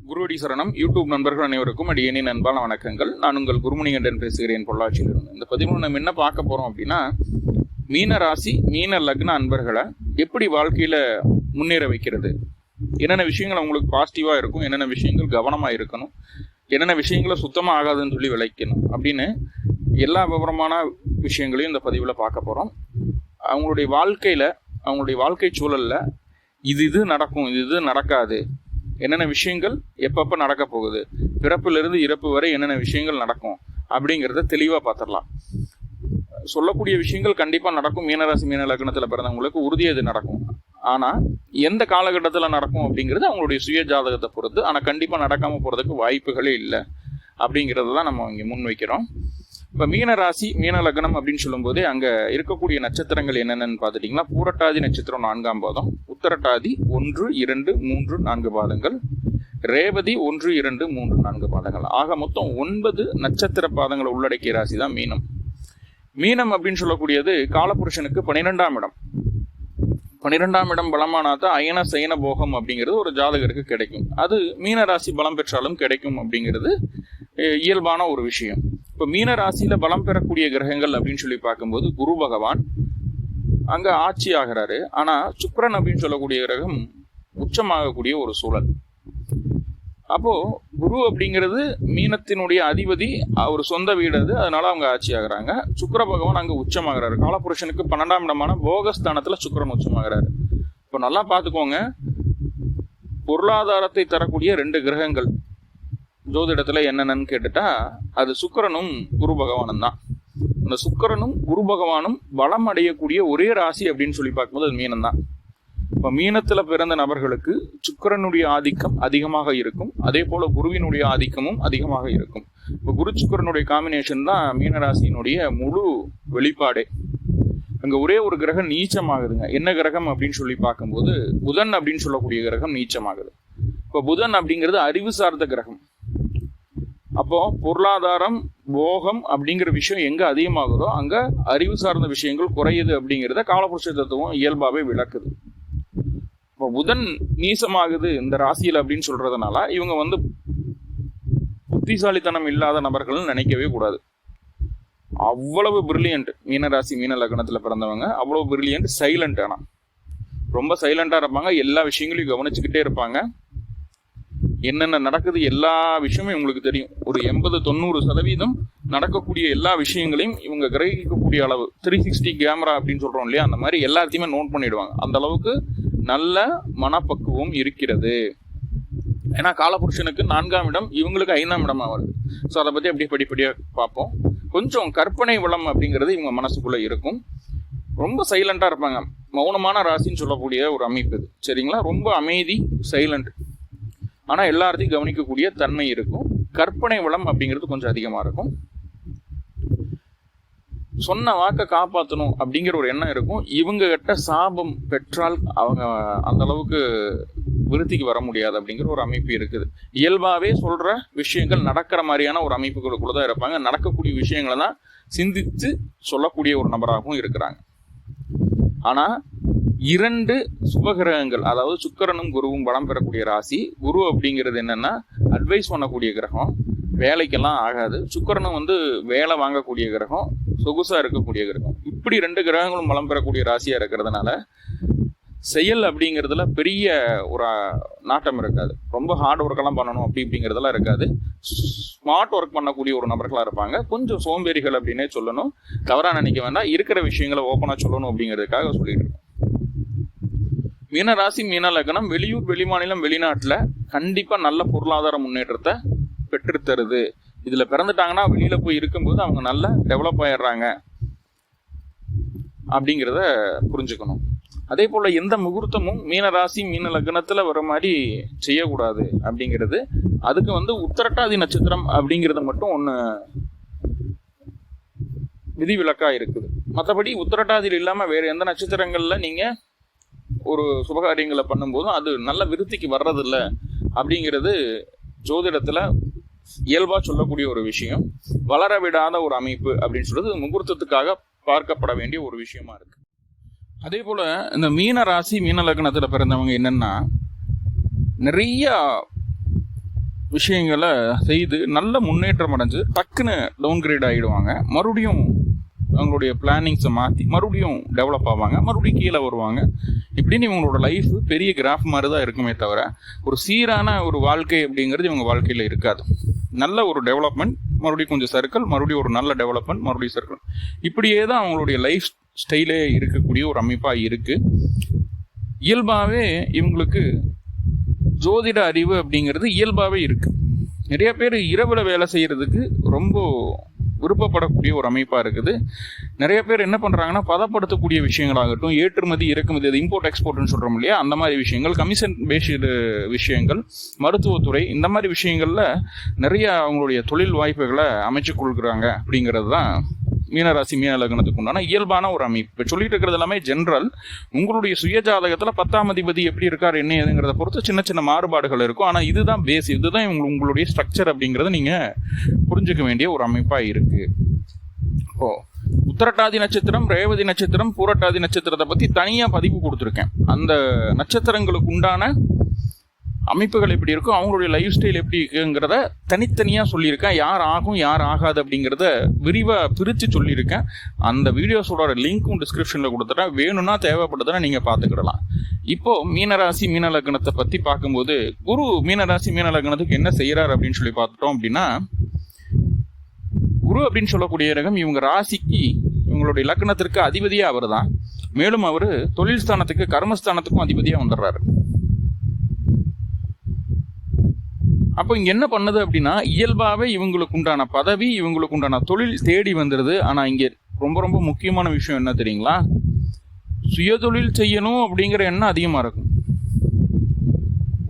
குருவடி சரணம். யூடியூப் நண்பர்கள் அனைவருக்கும் அடியேனின் அன்பான வணக்கங்கள். நான் உங்கள் குருமணிகண்டன் பேசுகிறேன், பொள்ளாச்சியிலிருந்து. இந்த பதிவில் நம்ம என்ன பார்க்க போறோம் அப்படின்னா, மீன ராசி மீன லக்ன அன்பர்களை எப்படி வாழ்க்கையில முன்னேற வைக்கிறது, என்னென்ன விஷயங்கள் அவங்களுக்கு பாசிட்டிவா இருக்கும், என்னென்ன விஷயங்கள் கவனமா இருக்கணும், என்னென்ன விஷயங்களை சுத்தமா ஆகாதுன்னு சொல்லி விளைக்கணும் அப்படின்னு எல்லா விவரமான விஷயங்களையும் இந்த பதிவில் பார்க்க போறோம். அவங்களுடைய வாழ்க்கையில, அவங்களுடைய வாழ்க்கை சூழல்ல இது நடக்கும், இது நடக்காது, என்னென்ன விஷயங்கள் எப்பப்போ நடக்க போகுது, பிறப்பிலிருந்து இறப்பு வரை என்னென்ன விஷயங்கள் நடக்கும் அப்படிங்கிறத தெளிவாக பார்த்துடலாம். சொல்லக்கூடிய விஷயங்கள் கண்டிப்பாக நடக்கும். மீனராசி மீன லக்னத்தில் பிறந்தவங்களுக்கு உறுதியாக இது நடக்கும். ஆனால் எந்த காலகட்டத்தில் நடக்கும் அப்படிங்கிறது அவங்களுடைய சுய ஜாதகத்தை பொறுத்து. ஆனால் கண்டிப்பாக நடக்காமல் போகிறதுக்கு வாய்ப்புகளே இல்லை அப்படிங்கிறத தான் நம்ம இங்கே முன் வைக்கிறோம். இப்போ மீனராசி மீன லக்னம் அப்படின்னு சொல்லும்போதே அங்கே இருக்கக்கூடிய நட்சத்திரங்கள் என்னென்னு பார்த்துட்டிங்கன்னா, பூரட்டாதி நட்சத்திரம் 4ஆம் பாதம், உத்தரட்டாதி 1, 2, 3, 4 பாதங்கள், ரேவதி 1, 2, 3, 4 பாதங்கள். ஆக மொத்தம் 9 நட்சத்திர பாதங்களை உள்ளடக்கிய ராசி தான் மீனம். மீனம் அப்படின்னு சொல்லக்கூடியது காலபுருஷனுக்கு 12ஆம் இடம். 12ஆம் இடம் பலமானாதான் அயன சயன போகம் அப்படிங்கிறது ஒரு ஜாதகருக்கு கிடைக்கும். அது மீனராசி பலம் பெற்றாலும் கிடைக்கும் அப்படிங்கிறது இயல்பான ஒரு விஷயம். இப்போ மீன ராசியில பலம் பெறக்கூடிய கிரகங்கள் அப்படின்னு சொல்லி பார்க்கும்போது குரு பகவான் அங்க ஆட்சி ஆகிறாரு. ஆனா சுக்கிரன் அப்படின்னு சொல்லக்கூடிய கிரகம் உச்சமாகக்கூடிய ஒரு சூழல். அப்போ குரு அப்படிங்கிறது மீனத்தினுடைய அதிபதி, ஒரு சொந்த வீடு அது, அதனால அவங்க ஆட்சி ஆகிறாங்க. சுக்கிர பகவான் அங்க உச்சமாகிறாரு. காலபுருஷனுக்கு 12ஆம் இடமான போகஸ்தானத்துல சுக்கிரன் உச்சமாகிறாரு. இப்போ நல்லா பார்த்துக்கோங்க, பொருளாதாரத்தை தரக்கூடிய 2 கிரகங்கள் ஜோதிடத்துல என்னென்னு கேட்டுட்டா அது சுக்கிரனும் குரு பகவானும் தான். அந்த சுக்கிரனும் குரு பகவானும் பலம் அடையக்கூடிய ஒரே ராசி அப்படின்னு சொல்லி பார்க்கும்போது அது மீனம் தான். இப்போ மீனத்துல பிறந்த நபர்களுக்கு சுக்கிரனுடைய ஆதிக்கம் அதிகமாக இருக்கும், அதே போல குருவினுடைய ஆதிக்கமும் அதிகமாக இருக்கும். இப்போ குரு சுக்கிரனுடைய காம்பினேஷன் தான் மீனராசியினுடைய முழு வெளிப்பாடே. அங்க ஒரே ஒரு கிரகம் நீச்சமாகுதுங்க. என்ன கிரகம் அப்படின்னு சொல்லி பார்க்கும்போது புதன் அப்படின்னு சொல்லக்கூடிய கிரகம் நீச்சமாகுது. இப்போ புதன் அப்படிங்கிறது அறிவு சார்ந்த கிரகம். அப்போ பொருளாதாரம் போகம் அப்படிங்கிற விஷயம் எங்க அதிகமாகுதோ அங்க அறிவு சார்ந்த விஷயங்கள் குறையுது அப்படிங்கிறத காலபுருஷ தத்துவம் இயல்பாவே விளக்குது. இப்போ புதன் நீசமாகுது இந்த ராசியில் அப்படின்னு சொல்றதுனால இவங்க புத்திசாலித்தனம் இல்லாத நபர்கள் நினைக்கவே கூடாது. அவ்வளவு பிரில்லியன்ட் மீனராசி மீன லக்னத்துல பிறந்தவங்க, அவ்வளவு பிரில்லியன்ட். சைலண்ட், ஆனா ரொம்ப சைலண்டா இருப்பாங்க. எல்லா விஷயங்களையும் கவனிச்சுக்கிட்டே இருப்பாங்க. என்னென்ன நடக்குது எல்லா விஷயமும் உங்களுக்கு தெரியும். ஒரு 80-90% நடக்கக்கூடிய எல்லா விஷயங்களையும் இவங்க கிரகிக்கக்கூடிய அளவு 360 கேமரா அப்படின்னு சொல்றோம் இல்லையா, அந்த மாதிரி எல்லாத்தையுமே நோட் பண்ணிடுவாங்க. அந்த அளவுக்கு நல்ல மனப்பக்குவம் இருக்கிறது. ஏன்னா காலபுருஷனுக்கு 4ஆம் இடம், இவங்களுக்கு 5ஆம் இடமா வருது. ஸோ அதை பத்தி அப்படியே படிப்படியா பார்ப்போம். கொஞ்சம் கற்பனை வளம் அப்படிங்கிறது இவங்க மனசுக்குள்ள இருக்கும். ரொம்ப சைலண்டா இருப்பாங்க. மௌனமான ராசின்னு சொல்லக்கூடிய ஒரு அமைப்பு இது, சரிங்களா? ரொம்ப அமைதி, சைலண்ட். ஆனா எல்லாத்தையும் கவனிக்கக்கூடிய தன்மை இருக்கும். கற்பனை வளம் அப்படிங்கிறது கொஞ்சம் அதிகமா இருக்கும். சொன்ன வாக்கை காப்பாற்றணும் அப்படிங்கிற ஒரு எண்ணம் இருக்கும். இவங்க கிட்ட சாபம் பெற்றால் அவங்க அந்த அளவுக்கு விருத்திக்கு வர முடியாது அப்படிங்கிற ஒரு அமைப்பு இருக்குது. இயல்பாவே சொல்ற விஷயங்கள் நடக்கிற மாதிரியான ஒரு அமைப்புகளுக்குள்ளதான் இருப்பாங்க. நடக்கக்கூடிய விஷயங்களை தான் சிந்தித்து சொல்லக்கூடிய ஒரு நபராகவும் இருக்கிறாங்க. ஆனா 2 சுபகிரகங்கள், அதாவது சுக்கிரனும் குருவும் பலம் பெறக்கூடிய ராசி. குரு அப்படிங்கிறது என்னன்னா அட்வைஸ் பண்ணக்கூடிய கிரகம், வேலைக்கெல்லாம் ஆகாது. சுக்கிரனும் வேலை வாங்கக்கூடிய கிரகம், சொகுசா இருக்கக்கூடிய கிரகம். இப்படி 2 கிரகங்களும் பலம் பெறக்கூடிய ராசியா இருக்கிறதுனால செயல் அப்படிங்கிறதுல பெரிய ஒரு நாட்டம் இருக்காது. ரொம்ப ஹார்ட் ஒர்க் எல்லாம் பண்ணணும் அப்படிங்கிறதெல்லாம் இருக்காது. ஸ்மார்ட் ஒர்க் பண்ணக்கூடிய ஒரு நபர்களா இருப்பாங்க. கொஞ்சம் சோம்பேறிகள் அப்படின்னே சொல்லணும். தவறா நினைக்க வேண்டாம், இருக்கிற விஷயங்களை ஓப்பனா சொல்லணும் அப்படிங்கிறதுக்காக சொல்லிட்டு இருக்கோம். மீன ராசி மீன லக்னம் வெளியூர், வெளிமாநிலம், வெளிநாட்டுல கண்டிப்பா நல்ல பொருளாதார முன்னேற்றத்தை பெற்று தருது. இதுல பிறந்துட்டாங்கன்னா வெளியில போய் இருக்கும்போது அவங்க நல்லா டெவலப் ஆயிடுறாங்க அப்படிங்கிறத புரிஞ்சுக்கணும். அதே போல எந்த முகூர்த்தமும் மீன ராசி மீன லக்னத்துல வர மாதிரி செய்யக்கூடாது அப்படிங்கிறது. அதுக்கு உத்திரட்டாதி நட்சத்திரம் அப்படிங்கிறது மட்டும் ஒண்ணு விதிவிலக்கா இருக்குது. மற்றபடி உத்திரட்டாதியில் இல்லாம வேற எந்த நட்சத்திரங்கள்ல நீங்க ஒரு சுபகாரியங்களை பண்ணும்போதும் அது நல்ல விருத்திக்கு வர்றதில்லை அப்படிங்கிறது ஜோதிடத்துல இயல்பா சொல்லக்கூடிய ஒரு விஷயம். வளர விடாத ஒரு அமைப்பு அப்படின்னு சொல்றது முகூர்த்தத்துக்காக பார்க்கப்பட வேண்டிய ஒரு விஷயமா இருக்கு. அதே போல இந்த மீன ராசி மீன லக்னத்துல பிறந்தவங்க என்னன்னா நிறைய விஷயங்களை செய்து நல்ல முன்னேற்றம் அடைஞ்சு டக்குன்னு டவுன்கிரேட் ஆகிடுவாங்க. மறுபடியும் அவங்களுடைய பிளானிங்ஸை மாற்றி மறுபடியும் டெவலப் ஆவாங்க, மறுபடியும் கீழே வருவாங்க. இப்படின்னு இவங்களோட லைஃப் பெரிய கிராஃப் மாதிரி தான் இருக்குமே தவிர ஒரு சீரான ஒரு வாழ்க்கை அப்படிங்கிறது இவங்க வாழ்க்கையில் இருக்காது. நல்ல ஒரு டெவலப்மெண்ட், மறுபடியும் கொஞ்சம் சர்க்கிள், மறுபடியும் ஒரு நல்ல டெவலப்மெண்ட், மறுபடியும் சர்க்கிள், இப்படியே தான் அவங்களுடைய லைஃப் ஸ்டைலே இருக்கக்கூடிய ஒரு அமைப்பாக இருக்குது. இயல்பாகவே இவங்களுக்கு ஜோதிட அறிவு அப்படிங்கிறது இயல்பாகவே இருக்குது. நிறைய பேர் இரவில் வேலை செய்கிறதுக்கு ரொம்ப விருப்பப்படக்கூடிய ஒரு அமைப்பாக இருக்குது. நிறைய பேர் என்ன பண்ணுறாங்கன்னா, பதப்படுத்தக்கூடிய விஷயங்களாகட்டும், ஏற்றுமதி இறக்குமதி, அது இம்போர்ட் எக்ஸ்போர்ட்னு சொல்கிறோம் இல்லையா, அந்த மாதிரி விஷயங்கள், கமிஷன் பேஸ்டு விஷயங்கள், மருத்துவத்துறை, இந்த மாதிரி விஷயங்களில் நிறைய அவங்களுடைய தொழில் வாய்ப்புகளை அமைச்சு கொடுக்குறாங்க. அப்படிங்கிறது தான் மீனராசி மீன லக்னத்துக்கு உண்டான இயல்பான ஒரு அமைப்பு. இப்போ சொல்லிட்டு இருக்கிறது எல்லாமே ஜென்ரல். உங்களுடைய சுய ஜாதகத்தில் 10ஆம் அதிபதி எப்படி இருக்கார் என்ன ஏதுங்கிறத பொறுத்து சின்ன சின்ன மாறுபாடுகள் இருக்கும். ஆனால் இதுதான் பேஸ், இதுதான் உங்களுடைய ஸ்ட்ரக்சர் அப்படிங்கிறத நீங்கள் புரிஞ்சுக்க வேண்டிய ஒரு அமைப்பாக இருக்குது. இப்போ உத்திரட்டாதி நட்சத்திரம், ரேவதி நட்சத்திரம், பூரட்டாதி நட்சத்திரத்தை பற்றி தனியாக பதிவு கொடுத்துருக்கேன். அந்த நட்சத்திரங்களுக்கு உண்டான அமைப்புகள் எப்படி இருக்கும், அவங்களுடைய லைஃப் ஸ்டைல் எப்படி இருக்குங்கிறத தனித்தனியாக சொல்லியிருக்கேன். யார் ஆகும் யார் ஆகாது அப்படிங்கிறத விரிவாக பிரித்து சொல்லியிருக்கேன். அந்த வீடியோஸோட லிங்க்கும் டிஸ்கிரிப்ஷனில் கொடுத்துட்டேன். வேணும்னா தேவைப்படுதுன்னா நீங்கள் பார்த்துக்கிடலாம். இப்போது மீனராசி மீன லக்னத்தை பற்றி பார்க்கும்போது, குரு மீனராசி மீன லக்னத்துக்கு என்ன செய்கிறார் அப்படின்னு சொல்லி பார்த்துட்டோம் அப்படின்னா, குரு அப்படின்னு சொல்லக்கூடிய கிரகம் இவங்க ராசிக்கு, இவங்களுடைய லக்னத்திற்கு அதிபதியாக அவர் தான். மேலும் அவர் தொழில் ஸ்தானத்துக்கு, கர்மஸ்தானத்துக்கும் அதிபதியாக வந்துடுறாரு. அப்போ இங்கே என்ன பண்ணுது அப்படின்னா, இயல்பாகவே இவங்களுக்கு உண்டான பதவி, இவங்களுக்கு உண்டான தொழில் தேடி வந்துடுது. ஆனால் இங்கே ரொம்ப ரொம்ப முக்கியமான விஷயம் என்ன தெரியுங்களா, சுயதொழில் செய்யணும் அப்படிங்கிற எண்ணம் அதிகமாக இருக்கும்.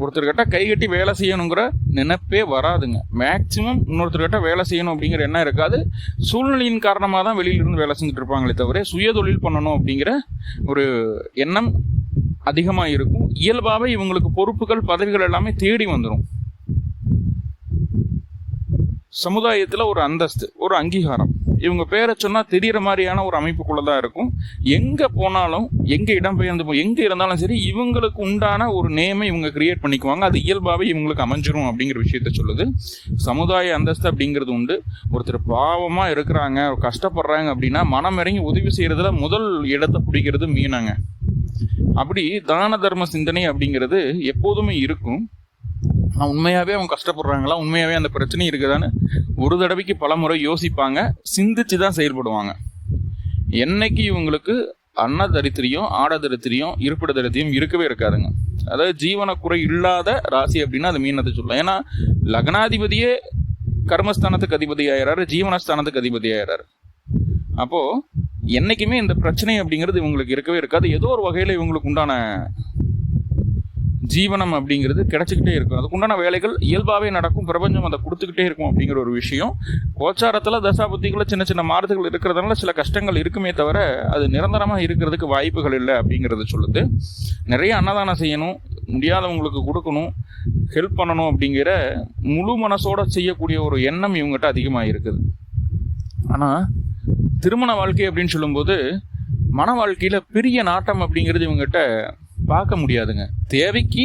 ஒருத்தர்கிட்ட கைகட்டி வேலை செய்யணுங்கிற நினைப்பே வராதுங்க. மேக்சிமம் இன்னொருத்தர்கிட்ட வேலை செய்யணும் அப்படிங்கிற எண்ணம் இருக்காது. சூழ்நிலையின் காரணமாக தான் வெளியிலிருந்து வேலை செஞ்சுட்டு இருப்பாங்களே தவிர சுயதொழில் பண்ணணும் அப்படிங்கிற ஒரு எண்ணம் அதிகமாக இருக்கும். இயல்பாகவே இவங்களுக்கு பொறுப்புகள், பதவிகள் எல்லாமே தேடி வந்துடும். சமுதாயத்தில் ஒரு அந்தஸ்து, ஒரு அங்கீகாரம், இவங்க பேரை சொன்னால் தெரிகிற மாதிரியான ஒரு அமைப்புக்குள்ளே தான் இருக்கும். எங்கே போனாலும், எங்கே இடம்பெயர்ந்து எங்கே இருந்தாலும் சரி, இவங்களுக்கு உண்டான ஒரு நேமை இவங்க கிரியேட் பண்ணிக்குவாங்க. அது இயல்பாகவே இவங்களுக்கு அமைஞ்சிரும் அப்படிங்கிற விஷயத்த சொல்லுது. சமுதாய அந்தஸ்து அப்படிங்கிறது உண்டு. ஒருத்தர் பாவமாக இருக்கிறாங்க, கஷ்டப்படுறாங்க அப்படின்னா மனம் இறங்கி உதவி செய்கிறதுல முதல் இடத்தை பிடிக்கிறது மீனங்க. அப்படி தான தர்ம சிந்தனை அப்படிங்கிறது எப்போதுமே இருக்கும். ஆனால் உண்மையாகவே அவங்க கஷ்டப்படுறாங்களா, உண்மையாகவே அந்த பிரச்சனை இருக்குதான்னு ஒரு தடவைக்கு பல முறை யோசிப்பாங்க, சிந்திச்சு தான் செயல்படுவாங்க. என்னைக்கு இவங்களுக்கு அன்னதரித்திரியம், ஆடதரித்திரியம், இருப்பிட தரித்திரியம் இருக்கவே இருக்காதுங்க. அதாவது ஜீவனக்குறை இல்லாத ராசி அப்படின்னா அது மீனத்தை சொல்லலாம். ஏன்னா லக்னாதிபதியே கர்மஸ்தானத்துக்கு அதிபதி ஆயிடுறாரு, ஜீவனஸ்தானத்துக்கு அதிபதி ஆயிடுறாரு. அப்போது என்னைக்குமே இந்த பிரச்சனை அப்படிங்கிறது இவங்களுக்கு இருக்கவே இருக்காது. ஏதோ ஒரு வகையில் இவங்களுக்கு உண்டான ஜீவனம் அப்படிங்கிறது கிடைச்சிக்கிட்டே இருக்கும். அதுக்குண்டான வேலைகள் இயல்பாகவே நடக்கும், பிரபஞ்சம் அதை கொடுத்துக்கிட்டே இருக்கும் அப்படிங்கிற ஒரு விஷயம். கோச்சாரத்தில் தசாபுத்திகளில் சின்ன சின்ன மாறுதல்கள் இருக்கிறதுனால சில கஷ்டங்கள் இருக்குமே தவிர அது நிரந்தரமாக இருக்கிறதுக்கு வாய்ப்புகள் இல்லை அப்படிங்கிறது சொல்லுது. நிறைய அன்னதானம் செய்யணும், முடியாதவங்களுக்கு கொடுக்கணும், ஹெல்ப் பண்ணணும் அப்படிங்கிற முழு மனசோட செய்யக்கூடிய ஒரு எண்ணம் இவங்ககிட்ட அதிகமாக இருக்குது. ஆனால் திருமண வாழ்க்கை அப்படின்னு சொல்லும்போது மன வாழ்க்கையில் பெரிய நாட்டம் அப்படிங்கிறது இவங்ககிட்ட பார்க்க முடியாதுங்க. தேவைக்கு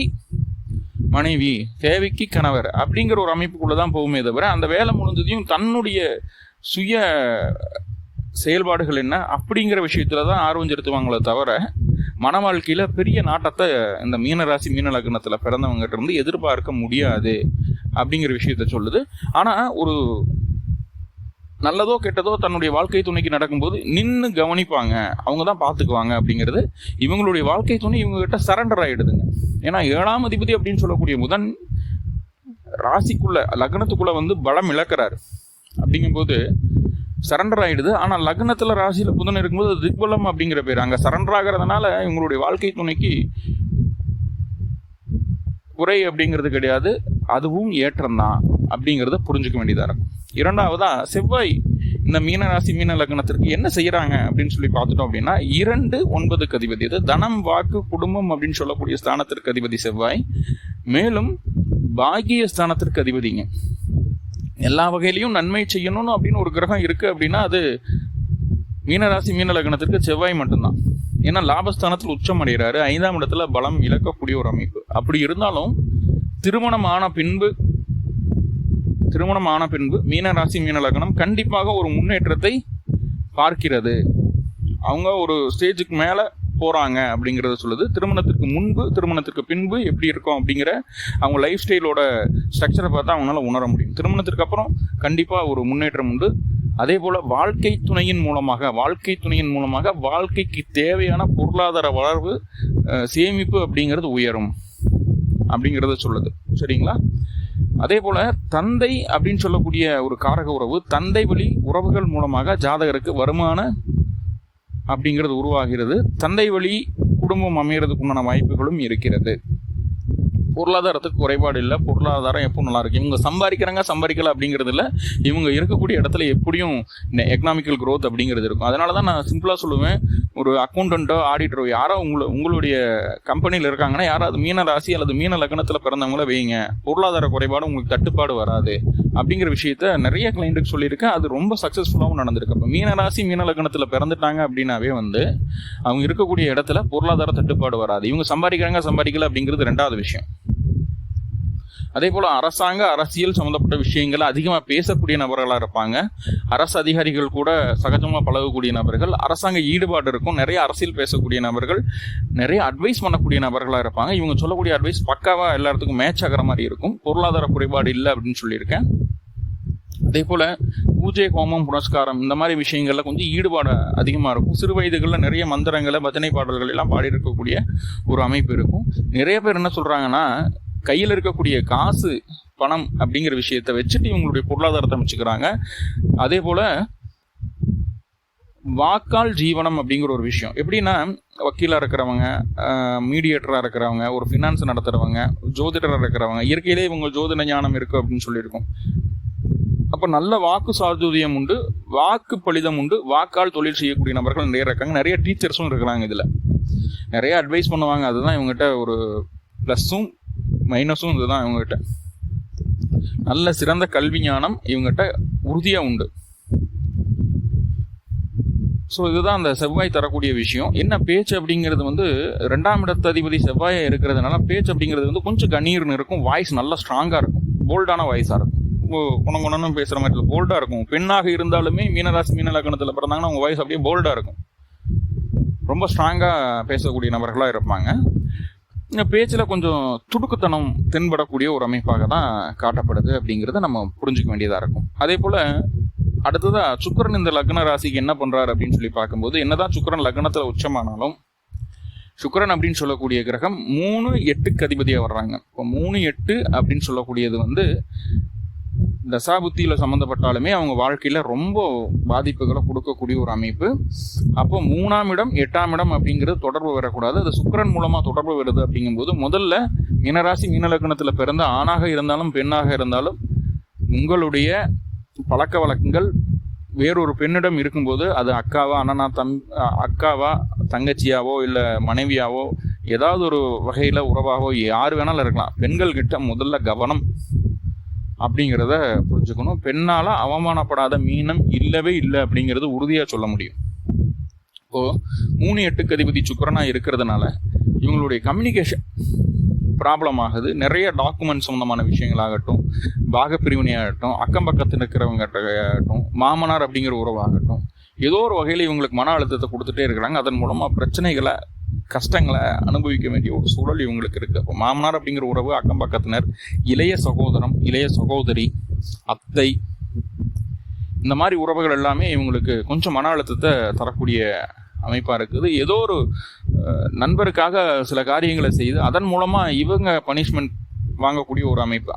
மனைவி, தேவைக்கு கணவர் அப்படிங்கிற ஒரு அமைப்புக்குள்ளே தான் போகுமே தவிர அந்த வேலை முடிஞ்சதையும் தன்னுடைய சுய செயல்பாடுகள் என்ன அப்படிங்கிற விஷயத்துல தான் ஆர்வம் செலுத்துவாங்களே தவிர மன வாழ்க்கையில் பெரிய நாட்டத்தை இந்த மீனராசி மீன லக்னத்தில் பிறந்தவங்ககிட்ட இருந்து எதிர்பார்க்க முடியாது அப்படிங்கிற விஷயத்த சொல்லுது. ஆனால் ஒரு நல்லதோ கெட்டதோ தன்னுடைய வாழ்க்கை துணைக்கு நடக்கும்போது நின்று கவனிப்பாங்க, அவங்க தான் பார்த்துக்குவாங்க அப்படிங்கிறது. இவங்களுடைய வாழ்க்கை துணை இவங்ககிட்ட சரண்டர் ஆகிடுதுங்க. ஏன்னா 7ஆம் அதிபதி அப்படின்னு சொல்லக்கூடிய புதன் ராசிக்குள்ள, லக்னத்துக்குள்ள வந்து பலம் இழக்கிறாரு. அப்படிங்கும்போது சரண்டர் ஆகிடுது. ஆனால் லக்னத்தில் ராசியில் புதன் இருக்கும்போது திக்பலம் அப்படிங்கிற பேர் அங்கே சரண்டர் ஆகிறதுனால இவங்களுடைய வாழ்க்கை துணைக்கு குறை அப்படிங்கிறது கிடையாது, அதுவும் ஏற்றம்தான் அப்படிங்கிறத புரிஞ்சுக்க வேண்டியதாக இருக்கும். இரண்டாவதா செவ்வாய் இந்த மீனராசி மீன லக்னத்திற்கு என்ன செய்யறாங்க அப்படின்னு சொல்லி பார்த்துட்டோம் அப்படின்னா 2-9 அதிபதி, அது தனம், வாக்கு, குடும்பம் அப்படின்னு சொல்லக்கூடிய ஸ்தானத்திற்கு அதிபதி செவ்வாய். மேலும் பாகிய ஸ்தானத்திற்கு அதிபதிங்க. எல்லா வகையிலையும் நன்மை செய்யணும்னு அப்படின்னு ஒரு கிரகம் இருக்கு அப்படின்னா அது மீனராசி மீன லக்னத்திற்கு செவ்வாய் மட்டும்தான். ஏன்னா லாபஸ்தானத்தில் உச்சம் அடைகிறாரு, 5ஆம் இடத்துல பலம் இழக்கக்கூடிய ஒரு அமைப்பு. அப்படி இருந்தாலும் திருமணம் ஆன பின்பு திருமணம் ஆன பின்பு மீனராசி மீன லக்னம் கண்டிப்பாக ஒரு முன்னேற்றத்தை பார்க்கிறது. அவங்க ஒரு ஸ்டேஜுக்கு மேலே போகிறாங்க அப்படிங்கிறத சொல்லுது. திருமணத்திற்கு முன்பு திருமணத்திற்கு பின்பு எப்படி இருக்கும் அப்படிங்கிற அவங்க லைஃப் ஸ்டைலோட ஸ்ட்ரக்சரை பார்த்தா அவங்களால உணர முடியும். திருமணத்திற்கு அப்புறம் கண்டிப்பாக ஒரு முன்னேற்றம் உண்டு. அதே போல் வாழ்க்கை துணையின் மூலமாக வாழ்க்கைக்கு தேவையான பொருளாதார வளர்வு, சேமிப்பு அப்படிங்கிறது உயரும் அப்படிங்கிறத சொல்லுது. சரிங்களா? அதே போல தந்தை அப்படின்னு சொல்லக்கூடிய ஒரு காரக உறவு, தந்தை வழி உறவுகள் மூலமாக ஜாதகருக்கு வருமான அப்படிங்கிறது உருவாகிறது. தந்தை வழி குடும்பம் அமைகிறதுக்கு உண்டான வாய்ப்புகளும் இருக்கிறது. பொருளாதாரத்துக்கு குறைபாடு இல்லை. பொருளாதாரம் எப்போ நல்லா இருக்கு. இவங்க சம்பாதிக்கல அப்படிங்கிறது இல்லை. இவங்க இருக்கக்கூடிய இடத்துல எப்படியும் எக்கனாமிக்கல் growth அப்படிங்கிறது இருக்கும். அதனால தான் நான் சிம்பிளாக சொல்லுவேன், ஒரு அக்கௌண்டண்ட்டோ ஆடிட்டரோ யாரோ உங்களுடைய கம்பெனியில் இருக்காங்கன்னா யாராவது மீன ராசி அல்லது மீன லக்னத்தில் பிறந்தவங்கள வைங்க. பொருளாதார குறைபாடு உங்களுக்கு தட்டுப்பாடு வராது அப்படிங்கிற விஷயத்த நிறைய கிளைண்ட்டுக்கு சொல்லியிருக்கேன். அது ரொம்ப சக்ஸஸ்ஃபுல்லாகவும் நடந்திருக்கு. அப்போ மீன ராசி மீன லக்னத்தில் பிறந்துட்டாங்க அப்படின்னாவே அவங்க இருக்கக்கூடிய இடத்துல பொருளாதார தட்டுப்பாடு வராது. இவங்க சம்பாதிக்கல அப்படிங்கிறது ரெண்டாவது விஷயம். அதே போல் அரசியல் சம்மந்தப்பட்ட விஷயங்களை அதிகமாக பேசக்கூடிய நபர்களாக இருப்பாங்க. அரசு அதிகாரிகள் கூட சகஜமாக பழகக்கூடிய நபர்கள், அரசாங்க ஈடுபாடு இருக்கும். நிறைய அரசியல் பேசக்கூடிய நபர்கள், நிறைய அட்வைஸ் பண்ணக்கூடிய நபர்களாக இருப்பாங்க. இவங்க சொல்லக்கூடிய அட்வைஸ் பக்காவாக எல்லாத்துக்கும் மேட்ச் ஆகிற மாதிரி இருக்கும். பொருளாதார குறைபாடு இல்லை அப்படின்னு சொல்லியிருக்கேன். அதே போல் பூஜை, ஹோமம், புனஸ்காரம் இந்த மாதிரி விஷயங்களில் கொஞ்சம் ஈடுபாடு அதிகமாக இருக்கும். சிறு வயதுகளில் நிறைய மந்திரங்களை, பஜனை பாடல்கள் எல்லாம் பாடி இருக்கக்கூடிய ஒரு அமைப்பு இருக்கும். நிறைய பேர் என்ன சொல்கிறாங்கன்னா, கையில் இருக்கக்கூடிய காசு, பணம் அப்படிங்கிற விஷயத்தை வச்சுட்டு இவங்களுடைய பொருளாதாரத்தை அமைச்சுக்கிறாங்க. அதே போல் வாக்கால் ஜீவனம் அப்படிங்கிற ஒரு விஷயம் எப்படின்னா, வக்கீலாக இருக்கிறவங்க, மீடியேட்டராக இருக்கிறவங்க, ஒரு ஃபினான்ஸ் நடத்துகிறவங்க, ஜோதிடராக இருக்கிறவங்க, இயற்கையிலே இவங்க ஜோதிட ஞானம் இருக்குது அப்படின்னு சொல்லியிருக்கோம். அப்போ நல்ல வாக்கு சாதுரியம் உண்டு, வாக்கு பலிதம் உண்டு, வாக்கால் தொழில் செய்யக்கூடிய நபர்கள் நிறைய இருக்காங்க. நிறைய டீச்சர்ஸும் இருக்கிறாங்க. இதில் நிறைய அட்வைஸ் பண்ணுவாங்க. அதுதான் இவங்ககிட்ட ஒரு ப்ளஸ்ஸும் மைனஸும் இதுதான். இவங்ககிட்ட நல்ல சிறந்த கல்வி ஞானம் இவங்ககிட்ட உறுதியாக உண்டு. ஸோ இதுதான் அந்த செவ்வாய் தரக்கூடிய விஷயம். என்ன பேச்சு அப்படிங்கிறது 2ஆம் இடத்து அதிபதி செவ்வாயை இருக்கிறதுனால பேச்சு அப்படிங்கிறது கொஞ்சம் கணீர்னு இருக்கும். வாய்ஸ் நல்லா ஸ்ட்ராங்காக இருக்கும், போல்டான வாய்ஸாக இருக்கும். குணம் பேசுகிற மாதிரி இல்லை, போல்டாக இருக்கும். பெண்ணாக இருந்தாலுமே மீனராசி மீன லக்னத்தில் பிறந்தாங்கன்னா அவங்க வாய்ஸ் அப்படியே போல்டாக இருக்கும். ரொம்ப ஸ்ட்ராங்காக பேசக்கூடிய நபர்களாக இருப்பாங்க. பேச்சில் கொஞ்சம் துடுக்குத்தனம் தென்படக்கூடிய ஒரு அமைப்பாக தான் காட்டப்படுது அப்படிங்கிறத நம்ம புரிஞ்சுக்க வேண்டியதாக இருக்கும். அதே போல் அடுத்ததாக சுக்கிரன் இந்த லக்ன ராசிக்கு என்ன பண்ணுறாரு அப்படின்னு சொல்லி பார்க்கும்போது, என்னதான் சுக்கிரன் லக்னத்தில் உச்சமானாலும் சுக்கிரன் அப்படின்னு சொல்லக்கூடிய கிரகம் 3-8க்கு அதிபதியாக வர்றாங்க. இப்போ 3-8 அப்படின்னு சொல்லக்கூடியது தசாபுத்தியில் சம்மந்தப்பட்டாலுமே அவங்க வாழ்க்கையில் ரொம்ப பாதிப்புகளை கொடுக்கக்கூடிய ஒரு அமைப்பு. அப்போ 3ஆம் இடம் 8ஆம் இடம் அப்படிங்கிறது தொடர்பு வரக்கூடாது. அது சுக்கிரன் மூலமாக தொடர்பு வருது அப்படிங்கும்போது, முதல்ல மீனராசி மீன லக்னத்தில் பிறந்த ஆணாக இருந்தாலும் பெண்ணாக இருந்தாலும் உங்களுடைய பழக்க வழக்கங்கள் வேறொரு பெண்ணிடம் இருக்கும்போது, அது அக்காவா, அண்ணனா, அக்காவா, தங்கச்சியாவோ இல்லை மனைவியாவோ ஏதாவது ஒரு வகையில் உறவாகவோ யார் வேணாலும் இருக்கலாம். பெண்கள் கிட்ட முதல்ல கவனம் அப்படிங்கிறத புரிஞ்சுக்கணும். பெண்ணால் அவமானப்படாத மீனம் இல்லவே இல்லை அப்படிங்கிறது உறுதியாக சொல்ல முடியும். இப்போது 3-8க்கு அதிபதி சுக்கிரனாக இருக்கிறதுனால இவங்களுடைய கம்யூனிகேஷன் ப்ராப்ளம் ஆகுது. நிறைய டாக்குமெண்ட் சம்மந்தமான விஷயங்களாகட்டும், பாகப்பிரிவினையாகட்டும், அக்கம் பக்கத்தில் இருக்கிறவங்ககிட்டயாகட்டும், மாமனார் அப்படிங்கிற உறவாகட்டும், ஏதோ ஒரு வகையில் இவங்களுக்கு மன அழுத்தத்தை கொடுத்துட்டே இருக்கிறாங்க. அதன் மூலமாக பிரச்சனைகளை, கஷ்டங்களை அனுபவிக்க வேண்டிய ஒரு சூழல் இவங்களுக்கு இருக்குது. அப்போ மாமனார் அப்படிங்கிற உறவு, அக்கம் பக்கத்தினர், இளைய சகோதரம், இளைய சகோதரி, அத்தை, இந்த மாதிரி உறவுகள் எல்லாமே இவங்களுக்கு கொஞ்சம் மன அழுத்தத்தை தரக்கூடிய அமைப்பாக இருக்குது. ஏதோ ஒரு நண்பருக்காக சில காரியங்களை செய்து அதன் மூலமாக இவங்க பனிஷ்மெண்ட் வாங்கக்கூடிய ஒரு அமைப்பு.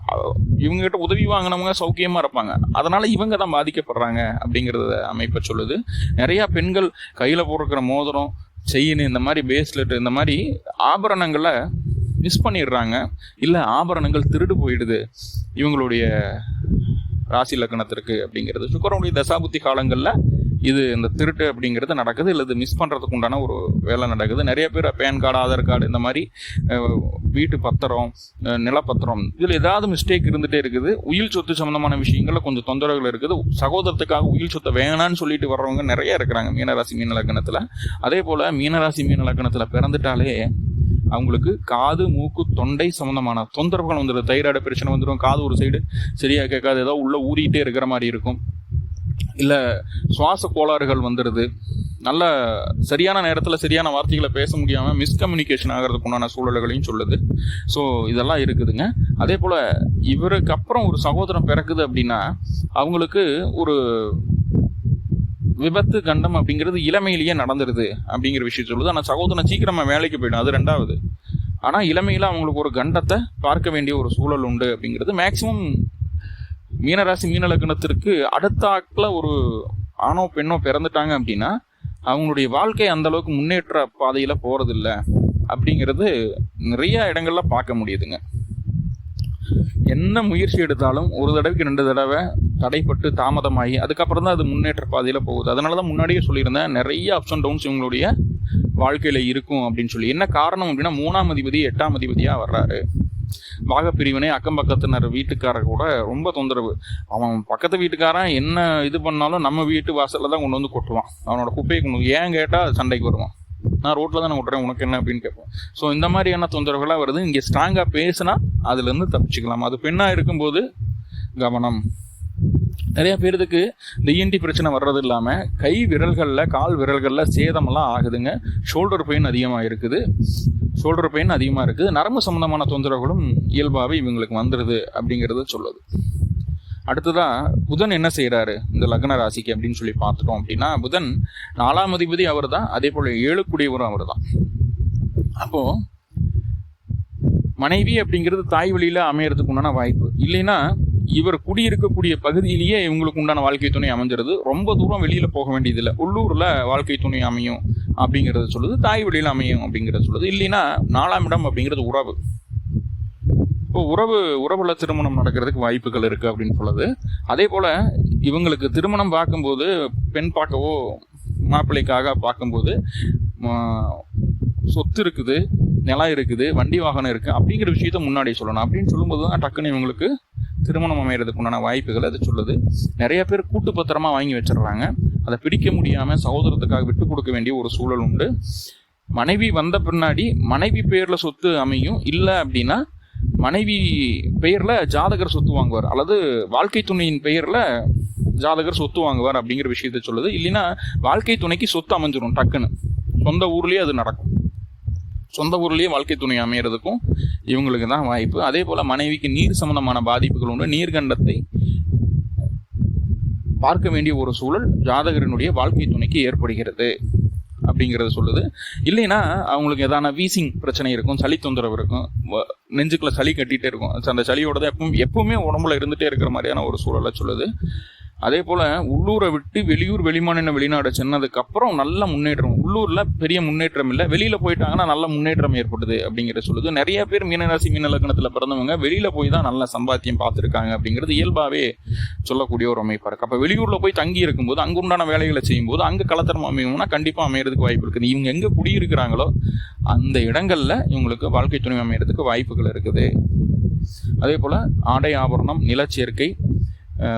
இவங்ககிட்ட உதவி வாங்கினவங்க சௌக்கியமாக இருப்பாங்க, அதனால் இவங்க தான் பாதிக்கப்படுறாங்க அப்படிங்கிறத அமைப்பை சொல்லுது. நிறையா பெண்கள் கையில் போடுற மோதிரம், செயின், இந்த மாதிரி பேஸ்லெட், இந்த மாதிரி ஆபரணங்களை மிஸ் பண்ணிடுறாங்க. இல்லை ஆபரணங்கள் திருடு போயிடுது இவங்களுடைய ராசி லக்னத்திற்கு அப்படிங்கிறது. சுக்கிரனுடைய தசாபுத்தி காலங்களில் இது இந்த திருட்டு அப்படிங்கிறது நடக்குது, இல்லை இது மிஸ் பண்ணுறதுக்கு உண்டான ஒரு வேலை நடக்குது. நிறைய பேர் பேன் கார்டு, ஆதார் கார்டு, இந்த மாதிரி வீட்டு பத்திரம், நிலப்பத்திரம், இதில் ஏதாவது மிஸ்டேக் இருந்துகிட்டே இருக்குது. உயில் சொத்து சம்மந்தமான விஷயங்களில் கொஞ்சம் தொந்தரவுகள் இருக்குது. சகோதரத்துக்காக உயில் சொத்தை வேணான்னு சொல்லிட்டு வர்றவங்க நிறைய இருக்கிறாங்க மீனராசி மீன லக்னத்தில். அதே போல் மீனராசி மீன லக்னத்தில் பிறந்துட்டாலே அவங்களுக்கு காது, மூக்கு, தொண்டை சம்பந்தமான தொந்தரவுகள் வந்துடும். தைராய்டு பிரச்சனை வந்துடும், காது ஒரு சைடு சரியாக கேட்காது, ஏதோ உள்ள ஊறிட்டே இருக்கிற மாதிரி இருக்கும், இல்லை சுவாச கோளாறுகள் வந்துடுது, நல்ல சரியான நேரத்தில் சரியான வார்த்தைகளை பேச முடியாமல் மிஸ்கம்யூனிகேஷன் ஆகிறதுக்கு உண்டான சூழல்களையும் சொல்லுது. ஸோ இதெல்லாம் இருக்குதுங்க. அதே போல் இவருக்கு அப்புறம் ஒரு சகோதரம் பிறக்குது அப்படின்னா அவங்களுக்கு ஒரு விபத்து கண்டம் அப்படிங்கிறது இளமையிலேயே நடந்துருது அப்படிங்கிற விஷயம் சொல்லுது. ஆனால் சகோதரன் சீக்கிரமாக வேலைக்கு போயிடும், அது ரெண்டாவது. ஆனால் இளமையில் அவங்களுக்கு ஒரு கண்டத்தை பார்க்க வேண்டிய ஒரு சூழல் உண்டு அப்படிங்கிறது மேக்சிமம் மீனராசி மீன லக்னத்திற்கு அடுத்த ஆக்கில் ஒரு ஆணோ பெண்ணோ பிறந்துட்டாங்க அப்படின்னா அவங்களுடைய வாழ்க்கை அந்த அளவுக்கு முன்னேற்ற பாதையில் போகிறதில்ல அப்படிங்கிறது நிறைய இடங்கள்ல பார்க்க முடியுதுங்க. என்ன முயற்சி எடுத்தாலும் ஒரு தடவைக்கு 2 தடவை தடைப்பட்டு தாமதமாகி அதுக்கப்புறம் தான் அது முன்னேற்ற பாதையில் போகுது. அதனால தான் முன்னாடியே சொல்லியிருந்தேன், நிறைய அப்ஸ் அண்ட் டவுன்ஸ் இவங்களுடைய வாழ்க்கையில் இருக்கும் அப்படின்னு சொல்லி. என்ன காரணம் அப்படின்னா 3ஆம் அதிபதி 8ஆம் அதிபதியாக வர்றாரு. பாகப்பிரிவினை, அக்கம் பக்கத்தினர் வீட்டுக்காரர் கூட ரொம்ப தொந்தரவு. அவன் பக்கத்து வீட்டுக்காரன் என்ன இது பண்ணாலும் நம்ம வீட்டு வாசலில் தான் கொண்டு வந்து கொட்டுவான். அவனோட குப்பையை கொண்டு ஏன் கேட்டால் சண்டைக்கு வருவான். நான் ரோட்டில் தான் நான் விட்றேன், உனக்கு என்ன அப்படின்னு கேட்பேன். ஸோ இந்த மாதிரியான தொந்தரவுகளாக வருது. இங்கே ஸ்ட்ராங்காக பேசினா அதுலேருந்து தப்பிச்சுக்கலாம். அது பெண்ணாக இருக்கும்போது கவனம். நிறைய பேருக்கு இந்த இஎன்டி பிரச்சனை வர்றது இல்லாமல் கை விரல்களில், கால் விரல்களில் சேதமெல்லாம் ஆகுதுங்க. ஷோல்டர் பெயின் அதிகமாக இருக்குது, நரம்பு சம்பந்தமான தொந்தரவுகளும் இயல்பாகவே இவங்களுக்கு வந்துடுது அப்படிங்கிறத சொல்லுது. அடுத்ததான் புதன் என்ன செய்கிறாரு இந்த லக்ன ராசிக்கு அப்படின்னு சொல்லி பார்த்துட்டோம் அப்படின்னா, புதன் 4ஆம் அதிபதி அவர் தான், அதே போல் 7க்குடையவரும் அவர் தான். அப்போது மனைவி அப்படிங்கிறது தாய் வழியில் அமையறதுக்கு உண்டான வாய்ப்பு இல்லைன்னா இவர் குடியிருக்கக்கூடிய பகுதியிலேயே இவங்களுக்கு உண்டான வாழ்க்கை துணை அமைஞ்சிருது. ரொம்ப தூரம் வெளியில் போக வேண்டியதில்லை, உள்ளூரில் வாழ்க்கை துணை அமையும் அப்படிங்கிறத சொல்லுது. தாய் வழியில் அமையும் அப்படிங்கிறத சொல்லுது. இல்லைன்னா 4ஆம் இடம் அப்படிங்கிறது உறவு. இப்போ உறவுல திருமணம் நடக்கிறதுக்கு வாய்ப்புகள் இருக்குது அப்படின்னு சொல்லுது. அதே போல் இவங்களுக்கு திருமணம் பார்க்கும்போது, பெண் பார்க்கவோ மாப்பிள்ளைக்காக பார்க்கும்போது சொத்து இருக்குது, நிலம் இருக்குது, வண்டி வாகனம் இருக்குது அப்படிங்கிற விஷயத்த முன்னாடி சொல்லணும். அப்படின்னு சொல்லும்போது தான் டக்குன்னு இவங்களுக்கு திருமணம் அமைகிறதுக்கு உண்டான வாய்ப்புகள் அது சொல்லுது. நிறைய பேர் கூட்டு பத்திரமா வாங்கி வச்சிடுறாங்க, அதை பிடிக்க முடியாமல் சகோதரத்துக்காக விட்டு கொடுக்க வேண்டிய ஒரு சூழல் உண்டு. மனைவி வந்த பின்னாடி மனைவி பெயரில் சொத்து அமையும். இல்லை அப்படின்னா மனைவி பெயரில் ஜாதகர் சொத்து வாங்குவார், அல்லது வாழ்க்கை துணையின் பெயரில் ஜாதகர் சொத்து வாங்குவார் அப்படிங்கிற விஷயத்த சொல்லுது. இல்லைன்னா வாழ்க்கை துணைக்கு சொத்து அமைஞ்சிடும் டக்குன்னு, சொந்த ஊர்லேயே அது நடக்கும். சொந்த ஊர்லேயே வாழ்க்கை துணை அமைகிறதுக்கும் இவங்களுக்கு தான் வாய்ப்பு. அதே போல் மனைவிக்கு நீர் சம்பந்தமான பாதிப்புகள் உண்டு. நீர்கண்டத்தை பார்க்க வேண்டிய ஒரு சூழல் ஜாதகரினுடைய வாழ்க்கை துணைக்கு ஏற்படுகிறது அப்படிங்கிறத சொல்லுது. இல்லைன்னா அவங்களுக்கு எதான வீசிங் பிரச்சனை இருக்கும், சளி தொந்தரவு இருக்கும், நெஞ்சுக்குள்ள சளி கட்டிகிட்டே இருக்கும். அந்த சளியோட தான் எப்பவுமே உடம்புல இருந்துகிட்டே இருக்கிற மாதிரியான ஒரு சூழலை சொல்லுது. அதே போல் உள்ளூரை விட்டு வெளியூர், வெளிமாநில, வெளிநாடு சென்னதுக்கு அப்புறம் நல்ல முன்னேற்றம். உள்ளூரில் பெரிய முன்னேற்றம் இல்லை, வெளியில் போயிட்டாங்கன்னா நல்ல முன்னேற்றம் ஏற்படுது அப்படிங்கிறத சொல்லுது. நிறைய பேர் மீனராசி மீன லக்னத்தில் பிறந்தவங்க வெளியில் போய் தான் நல்ல சம்பாத்தியம் பார்த்துருக்காங்க அப்படிங்கிறது இயல்பாகவே சொல்லக்கூடிய ஒரு அமைப்பாக இருக்குது. அப்போ வெளியூரில் போய் தங்கி இருக்கும்போது அங்கே உண்டான வேலைகளை செய்யும்போது அங்கே கலத்தரம் அமையும்னா கண்டிப்பாக அமைகிறதுக்கு வாய்ப்பு இருக்குது. இவங்க எங்கே குடியிருக்கிறாங்களோ அந்த இடங்களில் இவங்களுக்கு வாழ்க்கை துணை அமைகிறதுக்கு வாய்ப்புகள் இருக்குது. அதே போல் ஆடை ஆபரணம், நிலச்சேர்க்கை,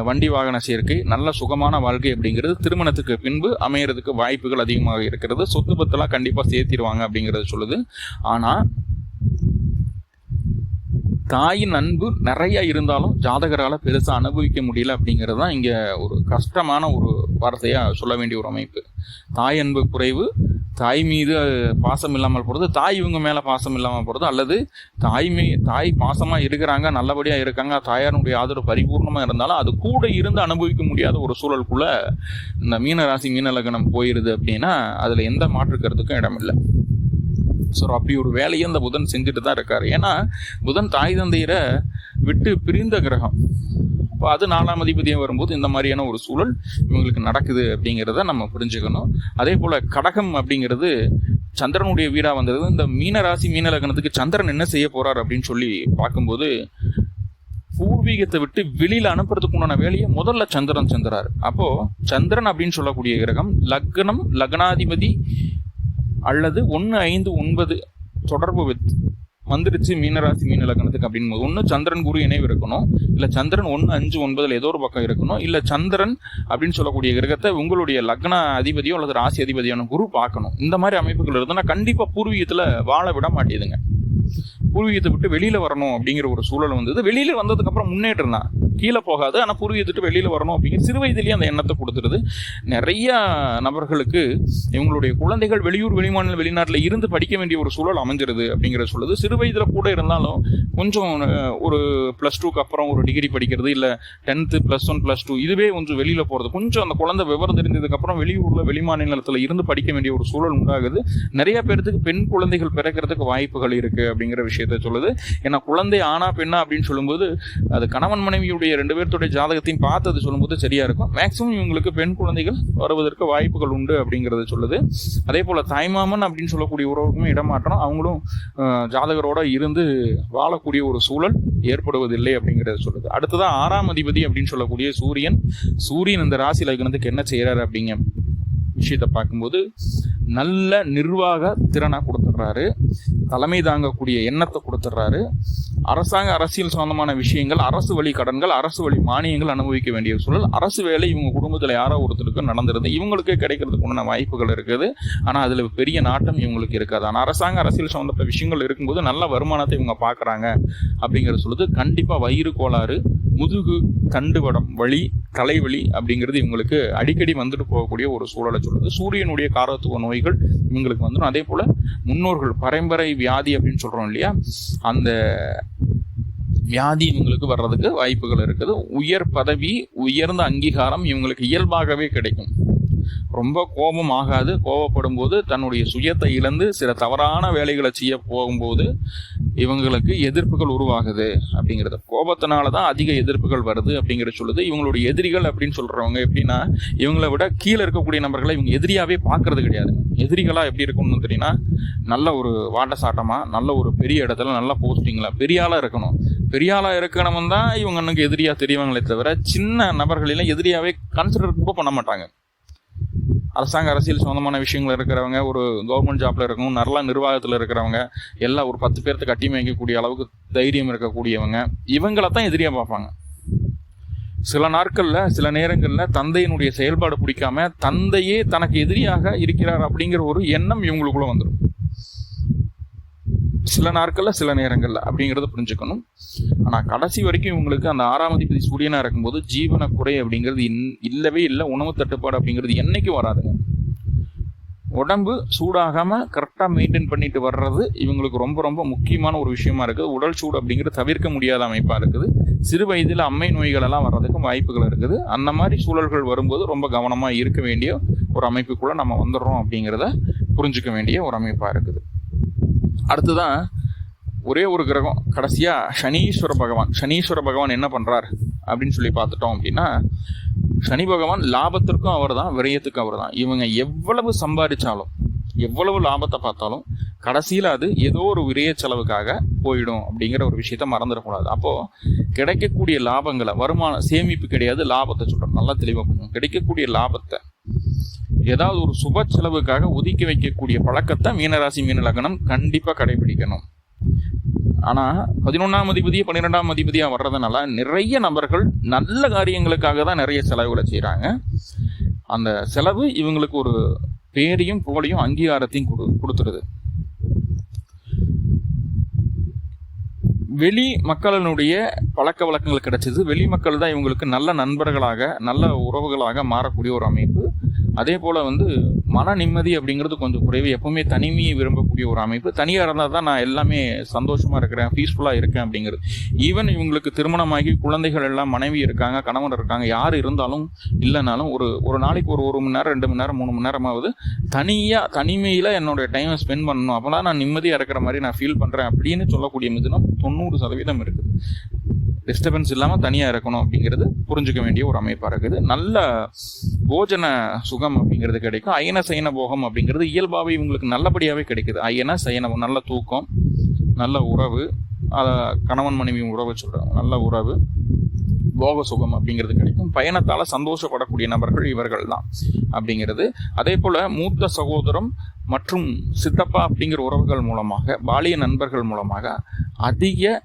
வண்டி வாகன சேர்க்கை, நல்ல சுகமான வாழ்க்கை அப்படிங்கிறது திருமணத்துக்கு பின்பு அமையறதுக்கு வாய்ப்புகள் அதிகமாக இருக்கிறது. சொத்து பத்தெல்லாம் கண்டிப்பாக சேர்த்திடுவாங்க அப்படிங்கிறது சொல்லுது. ஆனால் தாயின் அன்பு நிறைய இருந்தாலும் ஜாதகரால் பெருசாக அனுபவிக்க முடியல அப்படிங்கிறது தான் இங்கே ஒரு கஷ்டமான ஒரு வார்த்தையாக சொல்ல வேண்டிய ஒரு அமைப்பு. தாய் அன்பு குறைவு, தாய் மீது பாசம் இல்லாமல் போகிறது, தாய் இவங்க மேலே பாசம் இல்லாமல் போகிறது, அல்லது தாய் பாசமாக இருக்கிறாங்க, நல்லபடியாக இருக்காங்க, தாயாருடைய ஆதரவு பரிபூர்ணமாக இருந்தாலும் அது கூட இருந்து அனுபவிக்க முடியாத ஒரு சூழலுக்குள்ளே இந்த மீனராசி மீன லக்னம் போயிடுது அப்படின்னா அதில் எந்த மாற்று கருத்துக்கும் இடமில்லை. ஸோ அப்படி ஒரு வேலையை அந்த புதன் செஞ்சுட்டு தான் இருக்கார். ஏன்னா புதன் தாய் தந்தையரை விட்டு பிரிந்த கிரகம். இப்போ அது 4ஆம் அதிபதியாக வரும்போது இந்த மாதிரியான ஒரு சூழல் இவங்களுக்கு நடக்குது அப்படிங்கிறத நம்ம புரிஞ்சுக்கணும். அதே போல் கடகம் அப்படிங்கிறது சந்திரனுடைய வீடாக வந்தது. இந்த மீனராசி மீன லக்னத்துக்கு சந்திரன் என்ன செய்ய போகிறார் அப்படின்னு சொல்லி பார்க்கும்போது பூர்வீகத்தை விட்டு வெளியில் அனுப்புறதுக்கு உண்டான வேலையை முதல்ல சந்திரன் செஞ்சுறாரு. அப்போது சந்திரன் அப்படின்னு சொல்லக்கூடிய கிரகம் லக்னாதிபதி அல்லது 1, 5, 9 தொடர்பு வந்துருச்சு மீனராசி மீன லக்னத்துக்கு அப்படின் போது ஒன்று சந்திரன் குரு இணைவு இருக்கணும், இல்லை சந்திரன் 1, 5, 9 ஏதோ ஒரு பக்கம் இருக்கணும், இல்லை சந்திரன் அப்படின்னு சொல்லக்கூடிய கிரகத்தை உங்களுடைய லக்ன அதிபதியோ அல்லது ராசி அதிபதியான குரு பார்க்கணும். இந்த மாதிரி அமைப்புகள் இருந்ததுன்னா கண்டிப்பாக பூர்வீகத்தில் வாழ விட மாட்டேதுங்க. பூர்வீகத்தை விட்டு வெளியில வரணும் அப்படிங்கிற ஒரு சூழல் வந்தது. வெளியில வந்ததுக்கு அப்புறம் முன்னேற்றம் தான், கீழே போகாது. ஆனால் பூர்வீகத்தை விட்டு வெளியில வரணும் அப்படிங்கிற சிறு வயதிலேயே அந்த எண்ணத்தை கொடுத்துருது. நிறைய நபர்களுக்கு இவங்களுடைய குழந்தைகள் வெளியூர் வெளிமாநில வெளிநாட்டில் இருந்து படிக்க வேண்டிய ஒரு சூழல் அமைஞ்சிருது அப்படிங்கிற சொல்லுது. சிறு வயதில் கூட இருந்தாலும் கொஞ்சம் ஒரு +2க்கு அப்புறம் ஒரு டிகிரி படிக்கிறது, இல்லை 10th +1 +2 இதுவே கொஞ்சம் வெளியில போறது, கொஞ்சம் அந்த குழந்தை விவரம் தெரிஞ்சதுக்கு அப்புறம் வெளியூர்ல வெளிமாநிலத்தில் இருந்து படிக்க வேண்டிய ஒரு சூழல் உண்டாகுது. நிறைய பேருக்கு பெண் குழந்தைகள் பிறக்கிறதுக்கு வாய்ப்புகள் இருக்கு அப்படிங்கிற விஷயத்த சொல்லுது. ஏன்னா குழந்தை ஆனா பெண்ணா அப்படின்னு சொல்லும்போது அது கணவன் மனைவியுடைய 2 பேர்த்துடைய ஜாதகத்தையும் பார்த்தது சொல்லும்போது சரியா இருக்கும். மேக்சிமம் இவங்களுக்கு பெண் குழந்தைகள் வருவதற்கு வாய்ப்புகள் உண்டு அப்படிங்கறது சொல்லுது. அதே போல தாய்மாமன் அப்படின்னு சொல்லக்கூடிய உறவுக்குமே இடமாற்றம், அவங்களும் ஜாதகரோட இருந்து வாழக்கூடிய ஒரு சூழல் ஏற்படுவதில்லை அப்படிங்கறத சொல்லுது. அடுத்ததான் 6ஆம் அதிபதி அப்படின்னு சொல்லக்கூடிய சூரியன் இந்த ராசி லக்னத்துக்கு என்ன செய்யறாரு அப்படிங்க விஷயத்தை பார்க்கும்போது நல்ல நிர்வாக திறனை கொடுத்துட்றாரு, தலைமை தாங்கக்கூடிய எண்ணத்தை கொடுத்துட்றாரு. அரசாங்க அரசியல் சம்பந்தமான விஷயங்கள், அரசு வழி கடன்கள், அரசு வழி மானியங்கள் அனுபவிக்க வேண்டிய சூழல், அரசு வேலை இவங்க குடும்பத்தில் யாரோ ஒருத்தருக்கு நடந்துருது, இவங்களுக்கு கிடைக்கிறதுக்கு உண்டான வாய்ப்புகள் இருக்குது. ஆனால் அதில் பெரிய நாட்டம் இவங்களுக்கு இருக்காது. ஆனால் அரசாங்க அரசியல் சம்பந்தப்பட்ட விஷயங்கள் இருக்கும்போது நல்ல வருமானத்தை இவங்க பார்க்குறாங்க அப்படிங்கிறது சொல்லுது. கண்டிப்பாக வயிறு கோளாறு, முதுகு தண்டுவடம் வலி, தலைவலி அப்படிங்கிறது இவங்களுக்கு அடிக்கடி வந்துட்டு போகக்கூடிய ஒரு சூழலை சொல்லுது. சூரியனுடைய காரத்துவ நோய்கள் இவங்களுக்கு வந்துடும். அதே போல முன்னோர்கள் பரம்பரை வியாதி அப்படின்னு சொல்றோம் இல்லையா, அந்த வியாதி இவங்களுக்கு வர்றதுக்கு வாய்ப்புகள் இருக்குது. உயர் பதவி, உயர்ந்த அங்கீகாரம் இவங்களுக்கு இயல்பாகவே கிடைக்கும். ரொம்ப கோபம் ஆகாது. கோபப்படும் போது தன்னுடைய சுயத்தை இழந்து சில தவறான வேலைகளை செய்ய போகும்போது இவங்களுக்கு எதிர்ப்புகள் உருவாகுது அப்படிங்கிறது. கோபத்தினாலதான் அதிக எதிர்ப்புகள் வருது அப்படிங்கிற சொல்லுது. இவங்களுடைய எதிரிகள் அப்படின்னு சொல்றவங்க எப்படின்னா, இவங்களை விட கீழே இருக்கக்கூடிய நபர்களை இவங்க எதிரியாவே பார்க்கறது கிடையாது. எதிரிகளா எப்படி இருக்கணும்னு தெரியும்னா, நல்ல ஒரு வாட்ட சாட்டமா, நல்ல ஒரு பெரிய இடத்துல, நல்ல போஸ்டிங்ல பெரிய ஆளா இருக்கணும். பெரிய ஆளா இருக்கணும் தான் இவங்க எதிரியா தெரியவங்களே தவிர சின்ன நபர்களில எதிரியாவே கன்சிடர் கூட பண்ண மாட்டாங்க. அரசாங்க அரசியல் சம்பந்தமான விஷயங்கள் இருக்கிறவங்க, ஒரு கவர்மெண்ட் ஜாப்ல இருக்கணும், நல்ல நிர்வாகத்தில் இருக்கிறவங்க, எல்லாம் ஒரு 10 பேர்த்து கட்டி மேய்க்கக்கூடிய அளவுக்கு தைரியம் இருக்கக்கூடியவங்க, இவங்களை தான் எதிரியா பார்ப்பாங்க. சில நாட்கள்ல, சில நேரங்கள்ல தந்தையினுடைய செயல்பாடு பிடிக்காம தந்தையே தனக்கு எதிரியாக இருக்கிறார் அப்படிங்கிற ஒரு எண்ணம் இவங்களுக்குள்ள வந்துடும். சில நாட்கள்ல, சில நேரங்கள்ல அப்படிங்கறத புரிஞ்சுக்கணும். ஆனா கடைசி வரைக்கும் இவங்களுக்கு அந்த 6ஆம் அதிபதி சூரியனா இருக்கும்போது ஜீவன குறை அப்படிங்கிறது இல்லவே இல்லை. உணவு தட்டுப்பாடு அப்படிங்கிறது என்னைக்கும் வராதுங்க. உடம்பு சூடாகாம கரெக்டா மெயின்டைன் பண்ணிட்டு வர்றது இவங்களுக்கு ரொம்ப ரொம்ப முக்கியமான ஒரு விஷயமா இருக்குது. உடல் சூடு அப்படிங்கிறது தவிர்க்க முடியாத அமைப்பா இருக்குது. சிறு வயதில் அம்மை நோய்கள் எல்லாம் வர்றதுக்கும் வாய்ப்புகள் இருக்குது. அந்த மாதிரி சூழல்கள் வரும்போது ரொம்ப கவனமா இருக்க வேண்டிய ஒரு அமைப்புக்குள்ள நம்ம வந்துடுறோம் அப்படிங்கிறத புரிஞ்சுக்க வேண்டிய ஒரு அமைப்பா இருக்குது. அடுத்துதான் ஒரே ஒரு கிரகம் கடைசியா சனீஸ்வர பகவான் என்ன பண்றார் அப்படின்னு சொல்லி பார்த்துட்டோம் அப்படின்னா, சனி பகவான் லாபத்திற்கும் அவர் தான், விரயத்துக்கும் அவர் தான். இவங்க எவ்வளவு சம்பாதிச்சாலும், எவ்வளவு லாபத்தை பார்த்தாலும் கடைசியில் அது ஏதோ ஒரு விரய செலவுக்காக போயிடும் அப்படிங்கிற ஒரு விஷயத்த மறந்துடக்கூடாது. அப்போ கிடைக்கக்கூடிய லாபங்களை, வருமானம் சேமிப்பு கிடையாது, லாபத்தை சொல்றோம், நல்லா தெளிவாக பண்ணுவோம். கிடைக்கக்கூடிய லாபத்தை ஏதாவது ஒரு சுப செலவுக்காக ஒதுக்கி வைக்கக்கூடிய பழக்கத்தை மீனராசி மீன லக்னம் கண்டிப்பா கடைபிடிக்கணும். ஆனா 11ஆம் அதிபதியா 12ஆம் அதிபதியா வர்றதுனால நிறைய நபர்கள் நல்ல காரியங்களுக்காக தான் நிறைய செலவுகளை செய்யறாங்க. அந்த செலவு இவங்களுக்கு ஒரு பேரையும் புகழையும் அங்கீகாரத்தையும் கொடுத்துருது. வெளி மக்களினுடைய பழக்க வழக்கங்கள் கிடைச்சது. வெளி மக்கள் தான் இவங்களுக்கு நல்ல நண்பர்களாக, நல்ல உறவுகளாக மாறக்கூடிய ஒரு அமைப்பு. அதே போல மன நிம்மதி அப்படிங்கிறது கொஞ்சம் குறைவு. எப்பவுமே தனிமையை விரும்பக்கூடிய ஒரு அமைப்பு. தனியாக இருந்தால் தான் நான் எல்லாமே சந்தோஷமா இருக்கிறேன், பீஸ்ஃபுல்லாக இருக்கேன் அப்படிங்கிறது. ஈவன் இவங்களுக்கு திருமணமாகி குழந்தைகள் எல்லாம், மனைவி இருக்காங்க, கணவன் இருக்காங்க, யார் இருந்தாலும் இல்லைனாலும் ஒரு நாளைக்கு ஒரு மணி நேரம், 2 மணி நேரம், 3 மணி நேரமாவது தனிமையில் என்னோட டைமை ஸ்பெண்ட் பண்ணணும். அப்போதான் நான் நிம்மதியாக இருக்கிற மாதிரி நான் ஃபீல் பண்ணுறேன் அப்படின்னு சொல்லக்கூடிய மிதனம் 90% இருக்குது. டிஸ்டர்பன்ஸ் இல்லாமல் தனியாக இருக்கணும் அப்படிங்கிறது புரிஞ்சுக்க வேண்டிய ஒரு அமைப்பாக இருக்குது. நல்ல போஜன சுகம் அப்படிங்கிறது கிடைக்கும். அயன சயன போகம் அப்படிங்கிறது இயல்பாகவே இவங்களுக்கு நல்லபடியாகவே கிடைக்குது. அயன சயன, நல்ல தூக்கம், நல்ல உறவு, கணவன் மனைவி உறவு சொல்கிறோம், நல்ல உறவு, போக சுகம் அப்படிங்கிறது கிடைக்கும். பயணத்தால சந்தோஷப்படக்கூடிய நபர்கள் இவர்கள் தான் அப்படிங்கிறது. அதே போல மூத்த சகோதரம் மற்றும் சித்தப்பா அப்படிங்கிற உறவுகள் மூலமாக, பாலிய நண்பர்கள் மூலமாக அதிக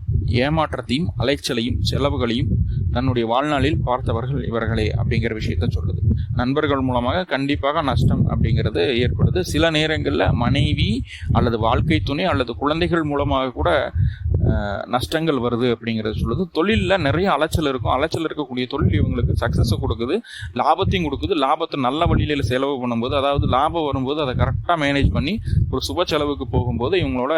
ஏமாற்றத்தையும் அலைச்சலையும் செலவுகளையும் தன்னுடைய வாழ்நாளில் பார்த்தவர்கள் இவர்களே அப்படிங்கிற விஷயத்த சொல்லுது. நண்பர்கள் மூலமாக கண்டிப்பாக நஷ்டம் அப்படிங்கிறது ஏற்படுது. சில நேரங்களில் மனைவி அல்லது வாழ்க்கை துணை அல்லது குழந்தைகள் மூலமாக கூட நஷ்டங்கள் வருது அப்படிங்கிறது சொல்லுது. தொழிலில் நிறைய அலைச்சல் இருக்கும். அலைச்சல் இருக்கக்கூடிய தொழில் இவங்களுக்கு சக்ஸஸை கொடுக்குது, லாபத்தையும் கொடுக்குது. லாபத்தை நல்ல வழியில் செலவு பண்ணும்போது, அதாவது லாபம் வரும்போது அதை கரெக்டாக மேனேஜ் பண்ணி ஒரு சுப செலவுக்கு போகும்போது இவங்களோட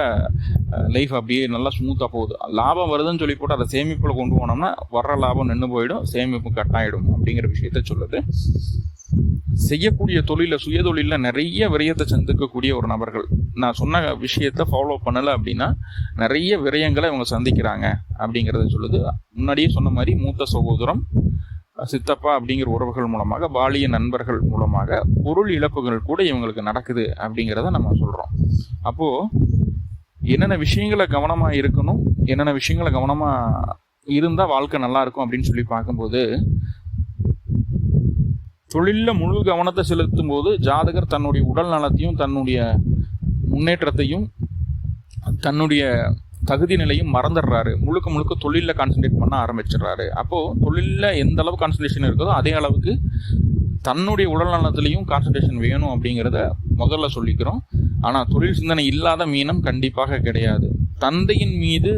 லைஃப் அப்படியே நல்லா ஸ்மூத்தாக போகுது. லாபம் வருதுன்னு சொல்லி போட்டு அதை சேமிப்பில் கொண்டு போனோம்னா வர்ற லாபம் நின்று போயிடும், சேமிப்பு கட்டாயிடும் அப்படிங்கிற விஷயத்த சொல்லுது. செய்யக்கூடிய தொழில சுயதொழிலில் நிறைய விரயத்தை சந்திக்கக்கூடிய ஒரு நபர்கள். நான் சொன்ன விஷயத்தை ஃபாலோ பண்ணலை அப்படின்னா நிறைய விரயங்களை இவங்க சந்திக்கிறாங்க அப்படிங்கிறத சொல்லுது. முன்னாடியே சொன்ன மாதிரி மூத்த சகோதரம், சித்தப்பா அப்படிங்கிற உறவுகள் மூலமாக, பாலிய நண்பர்கள் மூலமாக பொருள் இழப்புகள் கூட இவங்களுக்கு நடக்குது அப்படிங்கிறத நம்ம சொல்கிறோம். அப்போது என்னென்ன விஷயங்களை கவனமாக இருக்கணும், என்னென்ன விஷயங்களை கவனமாக இருந்தால் வாழ்க்கை நல்லா இருக்கும் அப்படின்னு சொல்லி பார்க்கும்போது, தொழிலில் முழு கவனத்தை செலுத்தும் போது ஜாதகர் தன்னுடைய உடல் நலத்தையும் தன்னுடைய முன்னேற்றத்தையும் தன்னுடைய தகுதி நிலையும் மறந்துடுறாரு. முழுக்க முழுக்க தொழிலில் கான்சன்ட்ரேட் பண்ண ஆரம்பிச்சிடுறாரு. அப்போது தொழிலில் எந்த அளவு கான்சன்ட்ரேஷன் இருக்குதோ அதே அளவுக்கு தன்னுடைய உடல் நலத்திலையும் கான்சன்ட்ரேஷன் வேணும் அப்படிங்கிறத முதல்ல சொல்லிக்கிறோம். ஆனால் தொழில் சிந்தனை இல்லாத மீனம் கண்டிப்பாக கிடையாது. தந்தையின் மீது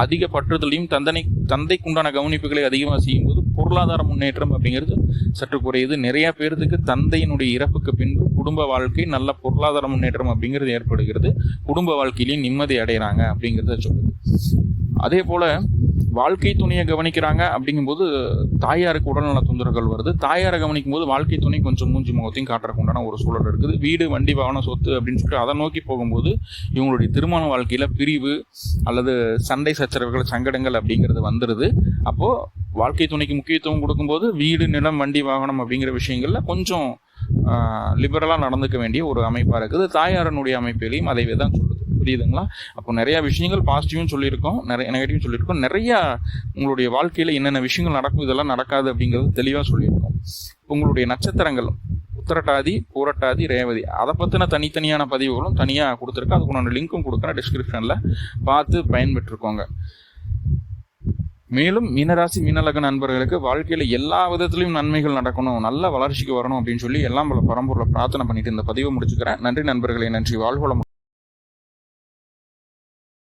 அதிக பற்றுதலையும் தந்தைக்குண்டான கவனிப்புகளை அதிகமாக செய்யும்போது பொருளாதார முன்னேற்றம் அப்படிங்கிறது சற்று குறையுது. நிறைய பேருக்கு தந்தையினுடைய இறப்புக்கு பின்பு குடும்ப வாழ்க்கை நல்ல பொருளாதார முன்னேற்றம் அப்படிங்கிறது ஏற்படுகிறது. குடும்ப வாழ்க்கையிலையும் நிம்மதி அடைகிறாங்க அப்படிங்கிறத சொல்லுது. அதே போல வாழ்க்கை துணையை கவனிக்கிறாங்க அப்படிங்கும்போது தாயாருக்கு உடல்நல தொந்தரவுகள் வருது. தாயாரை கவனிக்கும் போது வாழ்க்கை துணை கொஞ்சம் மூஞ்சி முகத்தையும் காட்டுறதுக்கு உண்டான ஒரு சூழல் இருக்குது. வீடு, வண்டி, வாகனம், சொத்து அப்படின்னு சொல்லிட்டு அதை நோக்கி போகும்போது இவங்களுடைய திருமண வாழ்க்கையில் பிரிவு அல்லது சண்டை சச்சரவுகள், சங்கடங்கள் அப்படிங்கிறது வந்துடுது. அப்போது வாழ்க்கை துணைக்கு முக்கியத்துவம் கொடுக்கும்போது வீடு, நிலம், வண்டி, வாகனம் அப்படிங்கிற விஷயங்களில் கொஞ்சம் லிபரலாக நடந்துக்க வேண்டிய ஒரு அமைப்பாக இருக்குது. தாயாரனுடைய அமைப்பிலையும் அதைவே தான் சொல்லுது. புரியுதுங்களா? அப்போ நிறையா விஷயங்கள் பாசிட்டிவும் சொல்லியிருக்கோம், நிறைய நெகட்டிவும் சொல்லியிருக்கோம். நிறையா உங்களுடைய வாழ்க்கையில் என்னென்ன விஷயங்கள் நடக்கும், இதெல்லாம் நடக்காது அப்படிங்கிறது தெளிவாக சொல்லியிருக்கோம். உங்களுடைய நட்சத்திரங்கள் உத்திரட்டாதி, பூரட்டாதி, ரேவதி அதை பற்றின தனித்தனியான பதிவுகளும் தனியாக கொடுத்துருக்கேன். அதுக்குண்டான லிங்க்கும் கொடுக்குறேன் டிஸ்கிரிப்ஷனில், பார்த்து பயன்பெற்றுக்கோங்க. மேலும் மீனராசி மீனலக நண்பர்களுக்கு வாழ்க்கையில் எல்லா விதத்திலையும் நன்மைகள் நடக்கணும், நல்ல வளர்ச்சிக்கு வரணும் அப்படின்னு சொல்லி எல்லாம் பல பரம்பொருளை பிரார்த்தனை பண்ணிட்டு இந்த பதிவை முடிச்சுக்கிறேன். நன்றி நண்பர்களே, நன்றி. வாழ்வளமுடன்.